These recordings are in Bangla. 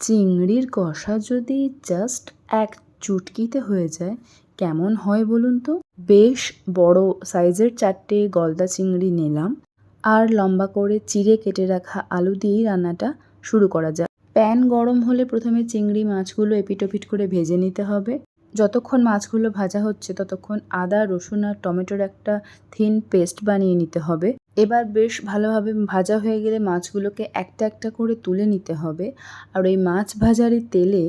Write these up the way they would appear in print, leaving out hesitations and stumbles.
চিংড়ির কষা যদি জাস্ট এক চুটকিতে হয়ে যায় কেমন হয় বলুন তো। বেশ বড় সাইজের 4টে গলদা চিংড়ি নিলাম আর লম্বা করে চিড়ে কেটে রাখা আলু দিয়েই রান্নাটা শুরু করা যাক। প্যান গরম হলে প্রথমে চিংড়ি মাছগুলো এপিটোপিট করে ভেজে নিতে হবে। যতক্ষণ মাছগুলো ভাজা হচ্ছে ততক্ষণ আদা, রসুন আর টমেটোর একটা থিন পেস্ট বানিয়ে নিতে হবে। এবার বেশ ভালোভাবে ভাজা হয়ে গেলে মাছগুলোকে একটা একটা করে তুলে নিতে হবে আর ওই মাছ ভাজারই তেলে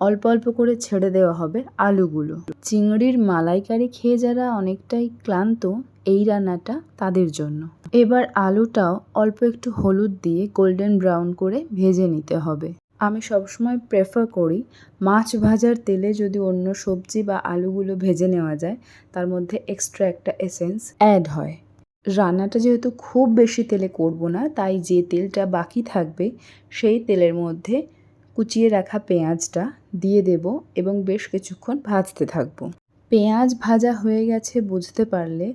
অল্প অল্প করে ছেড়ে দেওয়া হবে আলুগুলো। চিংড়ির মালাইকারি খেয়ে যারা অনেকটাই ক্লান্ত এই রান্নাটা তাদের জন্য। এবার আলুটাও অল্প একটু হলুদ দিয়ে গোল্ডেন ব্রাউন করে ভেজে নিতে হবে। আমি সবসময় প্রেফার করি মাছ ভাজার তেলে যদি অন্য সবজি বা আলুগুলো ভেজে নেওয়া যায় তার মধ্যে এক্সট্রা একটা এসেন্স অ্যাড হয়। রান্নাটা যেহেতু খুব বেশি তেলে করব না, তাই যে তেলটা বাকি থাকবে সেই তেলের মধ্যে কুচিয়ে রাখা পেঁয়াজটা দিয়ে দেব এবং বেশ কিছুক্ষণ ভাজতে থাকবো। পেঁয়াজ ভাজা হয়ে গেছে বুঝতে পারলে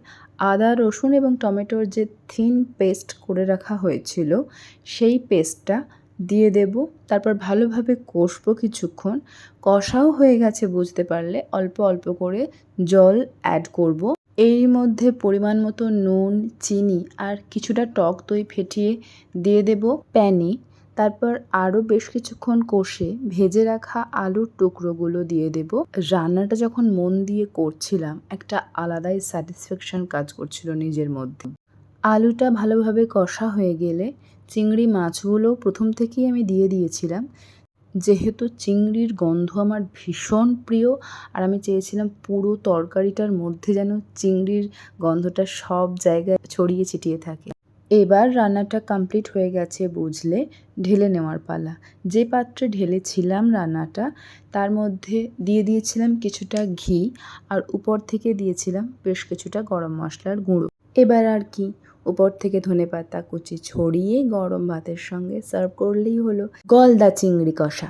আদা, রসুন এবং টমেটোর যে থিন পেস্ট করে রাখা হয়েছিল সেই পেস্টটা দিয়ে দেব। তারপর ভালোভাবে কষবো কিছুক্ষণ। কষাও হয়ে গেছে বুঝতে পারলে অল্প অল্প করে জল অ্যাড করব। এর মধ্যে পরিমাণ মতো নুন, চিনি আর কিছুটা টক দই ফেটিয়ে দিয়ে দেব প্যানে। তারপর আরও বেশ কিছুক্ষণ কষে ভেজে রাখা আলুর টুকরোগুলো দিয়ে দেব। রান্নাটা যখন মন দিয়ে করছিলাম একটা আলাদাই স্যাটিসফ্যাকশন কাজ করছিল নিজের মধ্যে। আলুটা ভালোভাবে কষা হয়ে গেলে চিংড়ি মাছগুলো প্রথম থেকেই আমি দিয়ে দিয়েছিলাম, যেহেতু চিংড়ির গন্ধ আমার ভীষণ প্রিয় আর আমি চেয়েছিলাম পুরো তরকারিটার মধ্যে যেন চিংড়ির গন্ধটা সব জায়গায় ছড়িয়ে ছিটিয়ে থাকে। এবার রান্নাটা কমপ্লিট হয়ে গেছে বুঝলে ঢেলে নেওয়ার পালা। যে পাত্রে ঢেলেছিলাম রান্নাটা তার মধ্যে দিয়ে দিয়েছিলাম কিছুটা ঘি আর উপর থেকে দিয়েছিলাম বেশ কিছুটা গরম মশলার গুঁড়ো। এবার আর কি, উপর থেকে ধনেপাতা কুচি ছড়িয়ে গরম ভাতের সঙ্গে সার্ভ করলেই হলো গলদা চিংড়ি কষা।